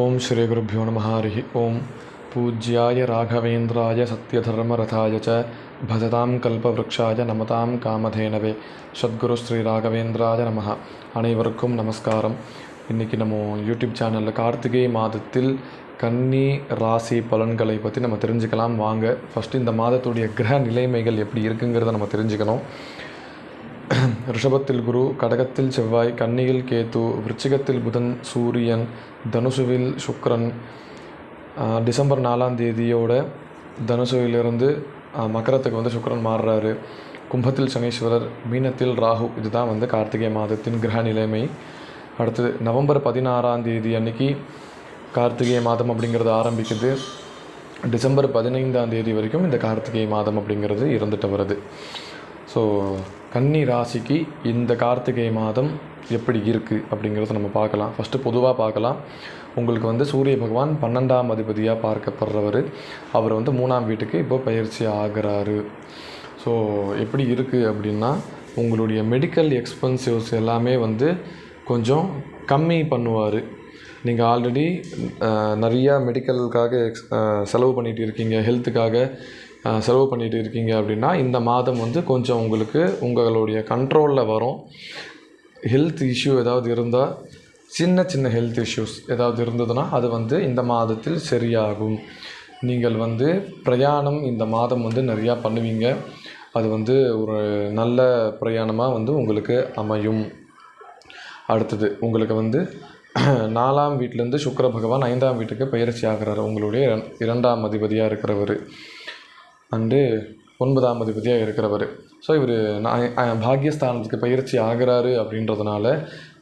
ओम श्री गुरुभ्यो नमः। हरि ओम। पूज्याय राघवेन्द्राय सत्यधर्मरथाय च भजतां कल्पवृक्षाय नमतां कामधेनवे சத்குரு ஸ்ரீ ராகவேந்திராய நமஹ. அனைவருக்கும் நமஸ்காரம். இன்றைக்கி நம்ம யூடியூப் சேனலில் கார்த்திகை மாதத்தில் கன்னி ராசி பலன்களை பற்றி நம்ம தெரிஞ்சுக்கலாம். வாங்க, ஃபஸ்ட்டு இந்த மாதத்துடைய கிரக நிலைமைகள் எப்படி இருக்குங்கிறத நம்ம தெரிஞ்சுக்கணும். ரிஷபத்தில் குரு, கடகத்தில் செவ்வாய், கன்னியில் கேது, விருச்சிகத்தில் புதன், சூரியன், தனுசுவில் சுக்கிரன். டிசம்பர் 4ஆம் தேதியோட தனுசுவிலிருந்து மகரத்துக்கு வந்து சுக்கிரன் மாறுறாரு. கும்பத்தில் சனீஸ்வரர், மீனத்தில் ராகு. இதுதான் வந்து கார்த்திகை மாதத்தின் கிரக நிலைமை. அடுத்தது நவம்பர் 16ஆம் தேதி அன்னைக்கு கார்த்திகை மாதம் அப்படிங்கிறது ஆரம்பிக்குது. டிசம்பர் 15ஆம் தேதி வரைக்கும் இந்த கார்த்திகை மாதம் அப்படிங்கிறது இருந்துட்டு வருது. ஸோ கன்னி ராசிக்கு இந்த கார்த்திகை மாதம் எப்படி இருக்குது அப்படிங்கிறத நம்ம பார்க்கலாம். ஃபஸ்ட்டு பொதுவாக பார்க்கலாம். உங்களுக்கு வந்து சூரிய பகவான் 12ஆம் அதிபதியாக பார்க்கப்படுறவர். அவர் வந்து 3ஆம் வீட்டுக்கு இப்போ பயிற்சி ஆகிறாரு. ஸோ எப்படி இருக்குது அப்படின்னா, உங்களுடைய மெடிக்கல் எக்ஸ்பென்சிவ்ஸ் எல்லாமே வந்து கொஞ்சம் கம்மி பண்ணுவார். நீங்கள் ஆல்ரெடி நிறையா மெடிக்கலுக்காக செலவு பண்ணிகிட்டு இருக்கீங்க, ஹெல்த்துக்காக செலவு பண்ணிகிட்டு இருக்கீங்க அப்படின்னா இந்த மாதம் வந்து கொஞ்சம் உங்களுக்கு உங்களுடைய கண்ட்ரோலில் வரும். ஹெல்த் இஷ்யூ ஏதாவது இருந்தால், சின்ன சின்ன ஹெல்த் இஷ்யூஸ் ஏதாவது இருந்ததுன்னா அது வந்து இந்த மாதத்தில் சரியாகும். நீங்கள் வந்து பிரயாணம் இந்த மாதம் வந்து நிறையா பண்ணுவீங்க. அது வந்து ஒரு நல்ல பிரயாணமாக வந்து உங்களுக்கு அமையும். அடுத்தது உங்களுக்கு வந்து 4ஆம் வீட்டிலேருந்து சுக்கிர பகவான் 5ஆம் வீட்டுக்கு பயிற்சி ஆகிறார். உங்களுடைய 2ஆம் அதிபதியாக இருக்கிறவர் அண்டு 9ஆம் அதிபதியாக இருக்கிறவர். ஸோ இவர் பாக்யஸ்தானத்துக்கு பயிற்சி ஆகிறாரு அப்படின்றதுனால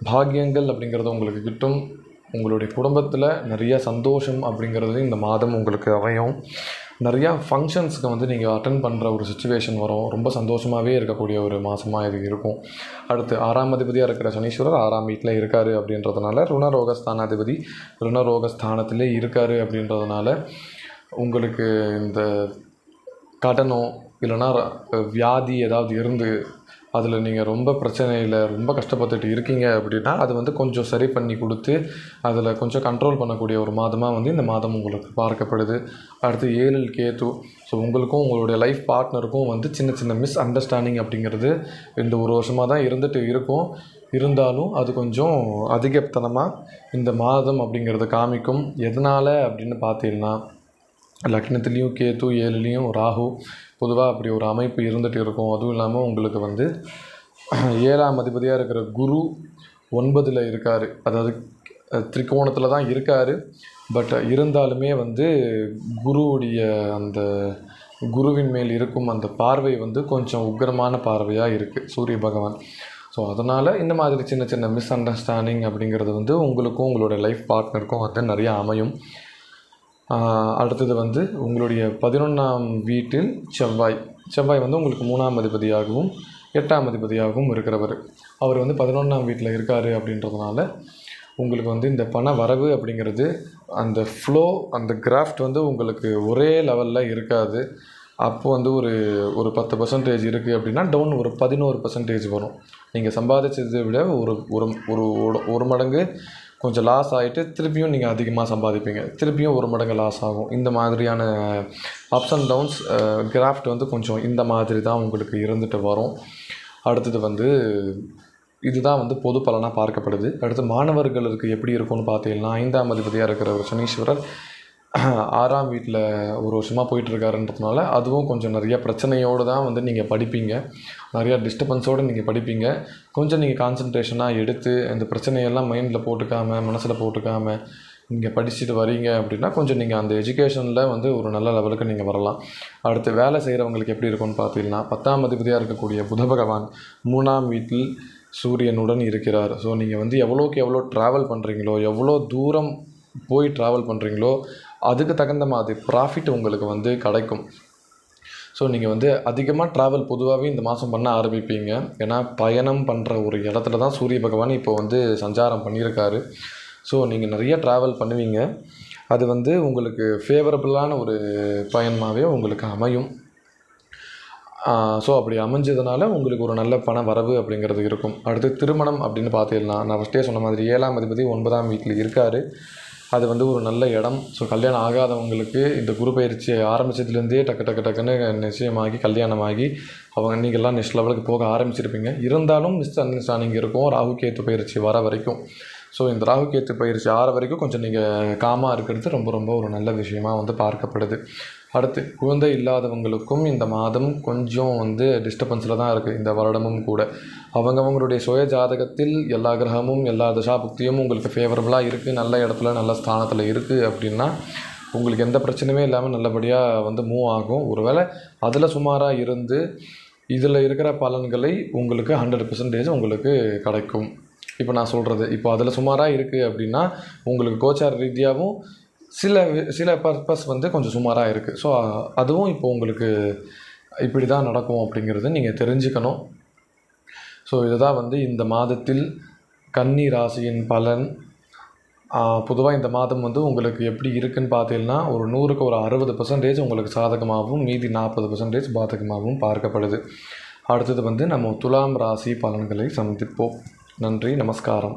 பாக்கியங்கள் அப்படிங்கிறது உங்களுக்கு கிட்டும். உங்களுடைய குடும்பத்தில் நிறையா சந்தோஷம் அப்படிங்கிறது இந்த மாதம் உங்களுக்கு அமையும். நிறையா ஃபங்க்ஷன்ஸுக்கு வந்து நீங்கள் அட்டென்ட் பண்ணுற ஒரு சுச்சுவேஷன் வரும். ரொம்ப சந்தோஷமாகவே இருக்கக்கூடிய ஒரு மாதமாக இது இருக்கும். அடுத்து 6ஆம் அதிபதியாக இருக்கிற சனீஸ்வரர் 6ஆம் வீட்டில் இருக்கார் அப்படின்றதுனால ருணரோகஸ்தானாதிபதி ருணரோகஸ்தானத்திலே இருக்கார் அப்படின்றதுனால உங்களுக்கு இந்த கடனோ இல்லைனா வியாதி ஏதாவது இருந்து அதில் நீங்கள் ரொம்ப பிரச்சனையில் ரொம்ப கஷ்டப்பட்டுட்டு இருக்கீங்க அப்படின்னா அது வந்து கொஞ்சம் சரி பண்ணி கொடுத்து அதில் கொஞ்சம் கண்ட்ரோல் பண்ணக்கூடிய ஒரு மாதமாக வந்து இந்த மாதம் உங்களுக்கு பார்க்கப்படுது. அடுத்து 7இல் கேது. ஸோ உங்களுக்கும் உங்களுடைய லைஃப் பார்ட்னருக்கும் வந்து சின்ன சின்ன மிஸ் அண்டர்ஸ்டாண்டிங் அப்படிங்கிறது இந்த ஒரு வருஷமாக தான் இருந்துட்டு இருக்கும். இருந்தாலும் அது கொஞ்சம் அதிகத்தனமாக இந்த மாதம் அப்படிங்கிறத காமிக்கும். எதனால் அப்படின்னு பார்த்தீங்கன்னா, லக்னத்துலேயும் கேது, 7லேயும் ராகு. பொதுவாக அப்படி ஒரு அமைப்பு இருந்துகிட்டு இருக்கும். அதுவும் இல்லாமல் உங்களுக்கு வந்து 7ஆம் அதிபதியாக இருக்கிற குரு 9ல் இருக்கார். அதாவது திரிகோணத்தில் தான் இருக்கார். பட் இருந்தாலுமே வந்து குருவுடைய அந்த குருவின் மேல் இருக்கும் அந்த பார்வை வந்து கொஞ்சம் உக்கிரமான பார்வையாக இருக்குது சூரிய பகவான். ஸோ அதனால் இந்த மாதிரி சின்ன சின்ன மிஸ் அண்டர்ஸ்டாண்டிங் அப்படிங்கிறது வந்து உங்களுக்கும் உங்களுடைய லைஃப் பார்ட்னருக்கும் வந்து நிறையா அமையும். அடுத்தது வந்து உங்களுடைய 11ஆம் வீட்டில் செவ்வாய் வந்து உங்களுக்கு 3ஆம் அதிபதியாகவும் 8ஆம் அதிபதியாகவும் இருக்கிறவர். அவர் வந்து 11ஆம் வீட்டில் இருக்கார் அப்படின்றதுனால உங்களுக்கு வந்து இந்த பண வரவு அப்படிங்கிறது அந்த ஃப்ளோ அந்த கிராஃப்ட் வந்து உங்களுக்கு ஒரே லெவலில் இருக்காது. அப்போ வந்து ஒரு 10% இருக்குது அப்படின்னா டவுன் ஒரு 11% வரும். நீங்கள் சம்பாதிச்சதை விட ஒரு மடங்கு கொஞ்சம் லாஸ் ஆகிட்டு திருப்பியும் நீங்கள் அதிகமாக சம்பாதிப்பீங்க, திருப்பியும் 1 மடங்கு லாஸ் ஆகும். இந்த மாதிரியான அப்ஸ் அண்ட் டவுன்ஸ் கிராஃப்ட் வந்து கொஞ்சம் இந்த மாதிரி தான் உங்களுக்கு இருந்துட்டு வரும். அடுத்தது வந்து இதுதான் வந்து பொது பலனாக பார்க்கப்படுது. அடுத்து மாணவர்களுக்கு எப்படி இருக்கும்னு பார்த்தீங்கன்னா, 5ஆம் அதிபதியாக இருக்கிற ஒரு சனீஸ்வரர் 6ஆம் வீட்டில் ஒரு வருஷமாக போயிட்டுருக்காருன்றதுனால அதுவும் கொஞ்சம் நிறைய பிரச்சனையோடு தான் வந்து நீங்கள் படிப்பீங்க. நிறையா டிஸ்டர்பன்ஸோடு நீங்கள் படிப்பீங்க. கொஞ்சம் நீங்கள் கான்சன்ட்ரேஷனாக எடுத்து அந்த பிரச்சனையெல்லாம் மைண்டில் போட்டுக்காமல் மனசில் போட்டுக்காமல் நீங்கள் படிச்சுட்டு வரீங்க அப்படின்னா கொஞ்சம் நீங்கள் அந்த எஜுகேஷனில் வந்து ஒரு நல்ல லெவலுக்கு நீங்கள் வரலாம். அடுத்து வேலை செய்கிறவங்களுக்கு எப்படி இருக்கும்னு பார்த்தீங்கன்னா, 10ஆம் அதிபதியாக இருக்கக்கூடிய புத பகவான் 3ஆம் வீட்டில் சூரியனுடன் இருக்கிறார். ஸோ நீங்கள் வந்து எவ்வளோக்கு எவ்வளோ ட்ராவல் பண்ணுறீங்களோ, எவ்வளோ தூரம் போய் ட்ராவல் பண்ணுறீங்களோ அதுக்கு தகுந்த மாதிரி ப்ராஃபிட் உங்களுக்கு வந்து கிடைக்கும். ஸோ நீங்கள் வந்து அதிகமாக ட்ராவல் பொதுவாகவே இந்த மாதம் பண்ண ஆரம்பிப்பீங்க. ஏன்னா பயணம் பண்ணுற ஒரு இடத்துல தான் சூரிய பகவான் இப்போ வந்து சஞ்சாரம் பண்ணியிருக்காரு. ஸோ நீங்கள் நிறைய ட்ராவல் பண்ணுவீங்க. அது வந்து உங்களுக்கு ஃபேவரபுளான ஒரு பயணமாகவே உங்களுக்கு அமையும். ஸோ அப்படி அமைஞ்சதுனால உங்களுக்கு ஒரு நல்ல பண வரவு அப்படிங்கிறது இருக்கும். அடுத்து திருமணம் அப்படின்னு பார்த்தீங்கன்னா, நான் ஃபஸ்ட்டே சொன்ன மாதிரி 7ஆம் அதிபதி 9ஆம் வீட்டில் இருக்கார். அது வந்து ஒரு நல்ல இடம். ஸோ கல்யாணம் ஆகாதவங்களுக்கு இந்த குரு பயிற்சி ஆரம்பித்ததுலேருந்தே டக்குன்னு நிச்சயமாகி கல்யாணமாகி அவங்க நீங்கள்லாம் நெக்ஸ்ட் லெவலுக்கு போக ஆரம்பிச்சிருப்பீங்க. இருந்தாலும் மிஸ் அண்டர்ஸ்டாண்டிங் இருக்கும் ராகு கேத்து பயிற்சி வர வரைக்கும். ஸோ இந்த ராகு கேத்து பயிற்சி ஆற வரைக்கும் கொஞ்சம் நீங்கள் காமாக இருக்கிறது ரொம்ப ரொம்ப ஒரு நல்ல விஷயமாக வந்து பார்க்கப்படுது. அடுத்து குழந்தை இல்லாதவங்களுக்கும் இந்த மாதம் கொஞ்சம் வந்து டிஸ்டர்பன்ஸில் தான் இருக்குது இந்த வருடமும் கூட. அவங்கவங்களுடைய சுய ஜாதகத்தில் எல்லா கிரகமும் எல்லா தசாபுக்தியும் உங்களுக்கு ஃபேவரபுளாக இருக்குது, நல்ல இடத்துல நல்ல ஸ்தானத்தில் இருக்குது அப்படின்னா உங்களுக்கு எந்த பிரச்சனையுமே இல்லாமல் நல்லபடியாக வந்து மூவ் ஆகும். ஒருவேளை அதில் சுமாராக இருந்து இதில் இருக்கிற பலன்களை உங்களுக்கு 100% உங்களுக்கு கிடைக்கும். இப்போ நான் சொல்கிறது இப்போ அதில் சுமாராக இருக்குது அப்படின்னா உங்களுக்கு கோச்சார ரீதியாகவும் சில பர்பஸ் வந்து கொஞ்சம் சுமாராக இருக்குது. ஸோ அதுவும் இப்போ உங்களுக்கு இப்படி தான் நடக்கும் அப்படிங்கிறத நீங்கள் தெரிஞ்சுக்கணும். ஸோ இதுதான் வந்து இந்த மாதத்தில் கன்னி ராசியின் பலன். பொதுவாக இந்த மாதம் வந்து உங்களுக்கு எப்படி இருக்குன்னு பார்த்தீங்கன்னா ஒரு 100க்கு ஒரு 60% உங்களுக்கு சாதகமாகவும் மீதி 40% பாதகமாகவும் பார்க்கப்படுது. அடுத்தது வந்து நம்ம துலாம் ராசி பலன்களை சந்திப்போம். நன்றி, நமஸ்காரம்.